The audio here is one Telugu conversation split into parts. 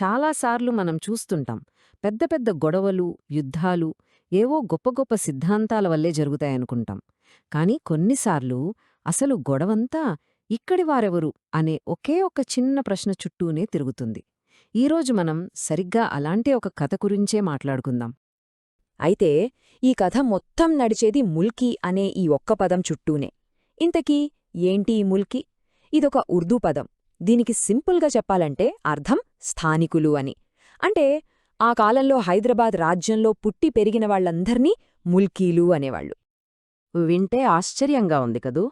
చాలాసార్లు మనం చూస్తుంటాం. పెద్ద పెద్ద గొడవలు, యుద్ధాలు ఏవో గొప్ప గొప్ప సిద్ధాంతాల వల్లే జరుగుతాయనుకుంటాం. కాని కొన్నిసార్లు అసలు గొడవంతా ఇక్కడి వారెవరు అనే ఒకే ఒక చిన్న ప్రశ్న చుట్టూనే తిరుగుతుంది. ఈరోజు మనం సరిగ్గా అలాంటి ఒక కథ గురించే మాట్లాడుకుందాం. అయితే ఈ కథ మొత్తం నడిచేది ముల్కీ అనే ఈ ఒక్క పదం చుట్టూనే. ఇంతకీ ఏంటి ఈ ముల్కీ? ఇదొక ఉర్దూ పదం. దీనికి సింపుల్గా చెప్పాలంటే అర్థం స్థానికులు అని. అంటే ఆ కాలంలో హైదరాబాద్ రాజ్యంలో పుట్టి పెరిగిన వాళ్లందర్నీ ముల్కీలు అనేవాళ్లు. వింటే ఆశ్చర్యంగా ఉంది కదూ!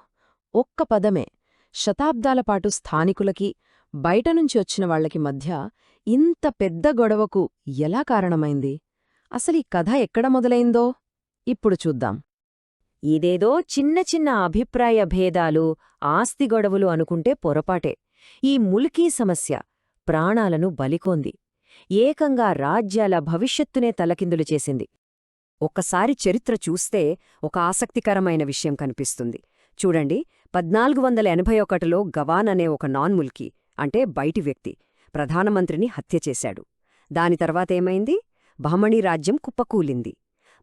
ఒక్క పదమే శతాబ్దాలపాటు స్థానికులకి, బయటనుంచి వచ్చిన వాళ్లకి మధ్య ఇంత పెద్ద గొడవకు ఎలా కారణమైంది? అసలీ కథ ఎక్కడ మొదలైందో ఇప్పుడు చూద్దాం. ఇదేదో చిన్న చిన్న అభిప్రాయ భేదాలు, ఆస్తి గొడవలు అనుకుంటే పొరపాటే. ఈ ముల్కీ సమస్య ప్రాణాలను బలికోంది. ఏకంగా రాజ్యాల భవిష్యత్తునే తలకిందులు చేసింది. ఒక్కసారి చరిత్ర చూస్తే ఒక ఆసక్తికరమైన విషయం కనిపిస్తుంది. చూడండి, 1481లో గవాన్ అనే ఒక నాన్ ముల్కీ, అంటే బయటి వ్యక్తి, ప్రధానమంత్రిని హత్యచేశాడు. దాని తర్వాతేమైంది? బహమణీ రాజ్యం కుప్పకూలింది.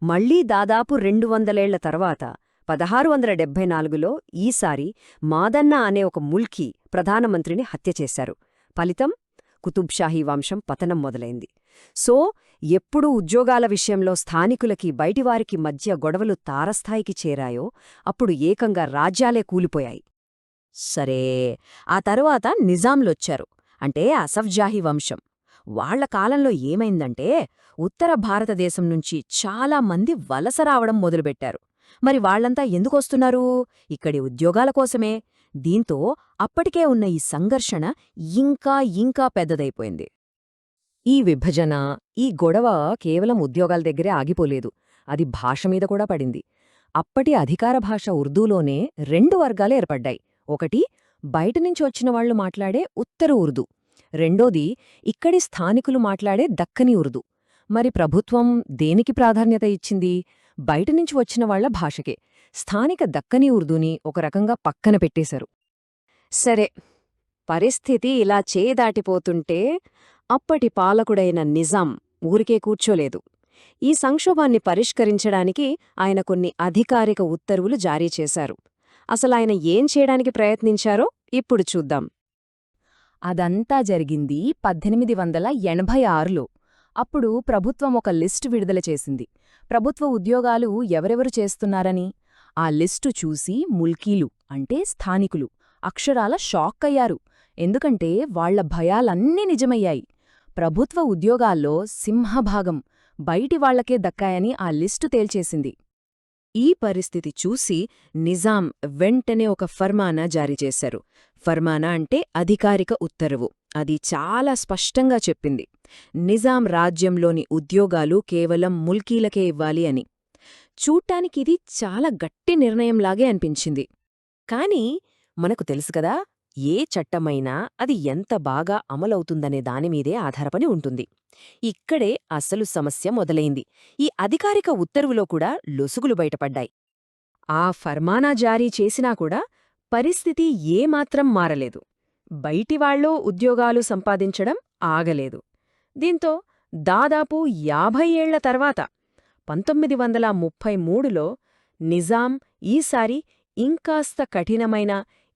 మళ్లీ దాదాపు 200 ఏళ్ల తర్వాత 1674లో ఈసారి మాదన్నా అనే ఒక ముల్కీ ప్రధానమంత్రిని హత్యచేశారు. ఫలితం కుతుబ్షాహీ వంశం పతనం మొదలైంది. సో ఎప్పుడు ఉద్యోగాల విషయంలో స్థానికులకి బయటివారికి మధ్య గొడవలు తారస్థాయికి చేరాయో అప్పుడు ఏకంగా రాజ్యాలే కూలిపోయాయి. సరే, ఆ తరువాత నిజాంలొచ్చారు, అంటే అసఫ్జాహీ వంశం. వాళ్ల కాలంలో ఏమైందంటే ఉత్తర భారతదేశం నుంచి చాలా మంది వలస రావడం మొదలుపెట్టారు. మరి వాళ్లంతా ఎందుకొస్తున్నారు? ఇక్కడి ఉద్యోగాల కోసమే. దీంతో అప్పటికే ఉన్న ఈ సంఘర్షణ ఇంకా పెద్దదైపోయింది. ఈ విభజన, ఈ గొడవ కేవలం ఉద్యోగాల దగ్గరే ఆగిపోలేదు. అది భాష మీద కూడా పడింది. అప్పటి అధికార భాష ఉర్దూలోనే 2 వర్గాలు ఏర్పడ్డాయి. ఒకటి బయటనుంచి వచ్చిన వాళ్లు మాట్లాడే ఉత్తర ఉర్దూ, రెండోది ఇక్కడి స్థానికులు మాట్లాడే దక్కనీ ఉర్దూ. మరి ప్రభుత్వం దేనికి ప్రాధాన్యత ఇచ్చింది? బయటనుంచి వచ్చిన వాళ్ల భాషకే. స్థానిక దక్కనీ ఉర్దూని ఒక రకంగా పక్కన పెట్టేశారు. సరే, పరిస్థితి ఇలా చేదాటిపోతుంటే అప్పటి పాలకుడైన నిజాం ఊరికే కూర్చోలేదు. ఈ సంక్షోభాన్ని పరిష్కరించడానికి ఆయన కొన్ని అధికారిక ఉత్తర్వులు జారీ చేశారు. అసలాయన ఏం చేయడానికి ప్రయత్నించారో ఇప్పుడు చూద్దాం. అదంతా జరిగింది 1886లో. అప్పుడు ప్రభుత్వం ఒక లిస్టు విడుదల చేసింది, ప్రభుత్వ ఉద్యోగాలు ఎవరెవరు చేస్తున్నారని. ఆ లిస్టు చూసి ముల్కీలు, అంటే స్థానికులు, అక్షరాల షాక్కయ్యారు. ఎందుకంటే వాళ్ల భయాలన్నీ నిజమయ్యాయి. ప్రభుత్వ ఉద్యోగాల్లో సింహభాగం బయటి వాళ్లకే దక్కాయని ఆ లిస్టు తేల్చేసింది. ఈ పరిస్థితి చూసి నిజాం వెంటనే ఒక ఫర్మానా జారీ చేశారు. ఫర్మానా అంటే అధికారిక ఉత్తర్వు. అది చాలా స్పష్టంగా చెప్పింది, నిజాం రాజ్యంలోని ఉద్యోగాలు కేవలం ముల్కీలకే ఇవ్వాలి అని. చూడ్డానికిది చాలా గట్టి నిర్ణయంలాగే అనిపించింది. కాని మనకు తెలుసుకదా, ఏ చట్టమైనా అది ఎంత బాగా అమలవుతుందనే దానిమీదే ఆధారపడి ఉంటుంది. ఇక్కడే అసలు సమస్య మొదలైంది. ఈ అధికారిక ఉత్తర్వులో కూడా లొసుగులు బయటపడ్డాయి. ఆ ఫర్మానా జారీ చేసినా కూడా పరిస్థితి ఏమాత్రం మారలేదు. బయటివాళ్ళో ఉద్యోగాలు సంపాదించడం ఆగలేదు. దీంతో దాదాపు 50 ఏళ్ల తర్వాత 1933లో నిజాం ఈసారి ఇంకాస్త కఠినమైన,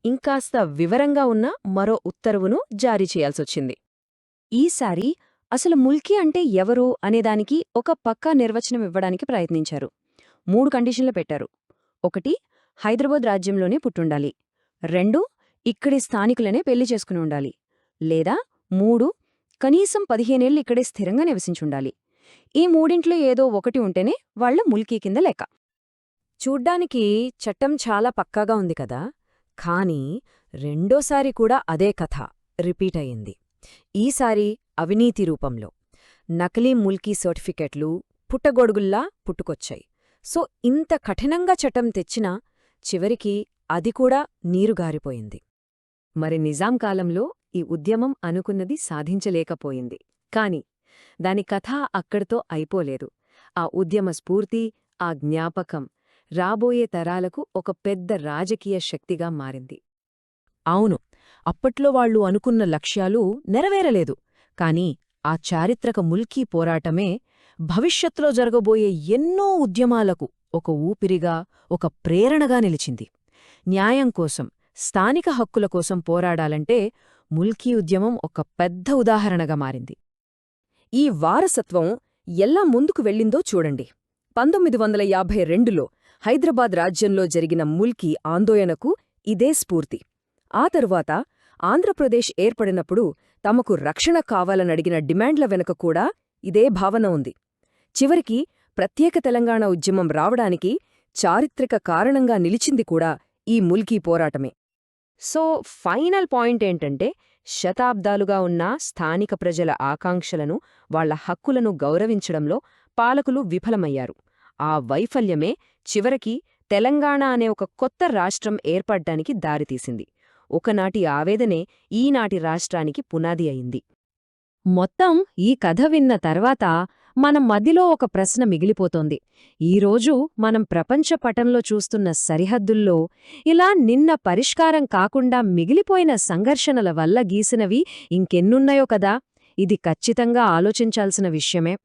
ఇంకాస్త వివరంగా ఉన్న మరో ఉత్తర్వును జారీ చేయాల్సొచ్చింది. ఈసారి అసలు ముల్కీ అంటే ఎవరు అనేదానికి ఒక పక్కా నిర్వచనం ఇవ్వడానికి ప్రయత్నించారు. 3 కండిషన్లు పెట్టారు. 1, హైదరాబాద్ రాజ్యంలోనే పుట్టుండాలి. 2, ఇక్కడి స్థానికులనే పెళ్లి చేసుకుని ఉండాలి. లేదా 3, కనీసం 15 ఏళ్లు ఇక్కడే స్థిరంగా నివసించుండాలి. ఈ మూడింట్లో ఏదో ఒకటి ఉంటేనే వాళ్ల ముల్కీ కింద లెక్క. చూడ్డానికి చట్టం చాలా పక్కాగా ఉంది కదా. కానీ రెండోసారి కూడా అదే కథ రిపీట్ అయింది. ఈసారి అవినీతి రూపంలో. నకిలీ ముల్కీ సర్టిఫికెట్లు పుట్టగొడుగుల్లా పుట్టుకొచ్చాయి. సో ఇంత కఠినంగా చట్టం తెచ్చినా చివరికి అది కూడా నీరుగారిపోయింది. మరి నిజాం కాలంలో ఈ ఉద్యమం అనుకున్నది సాధించలేకపోయింది. కాని దాని కథ అక్కడితో అయిపోలేదు. ఆ ఉద్యమ స్ఫూర్తి, ఆ జ్ఞాపకం రాబోయే తరాలకు ఒక పెద్ద రాజకీయ శక్తిగా మారింది. అవును, అప్పట్లో వాళ్లు అనుకున్న లక్ష్యాలు నెరవేరలేదు. కాని ఆ చారిత్రక ముల్కీ పోరాటమే భవిష్యత్తులో జరగబోయే ఎన్నో ఉద్యమాలకు ఒక ఊపిరిగా, ఒక ప్రేరణగా నిలిచింది. న్యాయం కోసం, స్థానిక హక్కుల కోసం పోరాడాలంటే ముల్కీ ఉద్యమం ఒక పెద్ద ఉదాహరణగా మారింది. ఈ వారసత్వం ఎలా ముందుకు వెళ్ళిందో చూడండి. 1952లో హైదరాబాద్ రాజ్యంలో జరిగిన ముల్కీ ఆందోళనకు ఇదే స్ఫూర్తి. ఆ తరువాత ఆంధ్రప్రదేశ్ ఏర్పడినప్పుడు తమకు రక్షణ కావాలనడిగిన డిమాండ్ల వెనుక కూడా ఇదే భావన ఉంది. చివరికి ప్రత్యేక తెలంగాణ ఉద్యమం రావడానికి చారిత్రక కారణంగా నిలిచింది కూడా ఈ ముల్కీ పోరాటమే. సో ఫైనల్ పాయింట్ ఏంటంటే, శతాబ్దాలుగా ఉన్న స్థానిక ప్రజల ఆకాంక్షలను, వాళ్ల హక్కులను గౌరవించడంలో పాలకులు విఫలమయ్యారు. ఆ వైఫల్యమే చివరికి తెలంగాణ అనే ఒక కొత్త రాష్ట్రం ఏర్పడ్డానికి దారితీసింది. ఒకనాటి ఆవేదనే ఈనాటి రాష్ట్రానికి పునాది అయింది. మొత్తం ఈ కథ విన్న తర్వాత మన మదిలో ఒక ప్రశ్న మిగిలిపోతోంది. ఈరోజు మనం ప్రపంచ పటంలో చూస్తున్న సరిహద్దుల్లో ఇలా నిన్న పరిష్కారం కాకుండా మిగిలిపోయిన సంఘర్షణల వల్ల గీసినవి ఇంకెన్నున్నాయో కదా. ఇది ఖచ్చితంగా ఆలోచించాల్సిన విషయమే.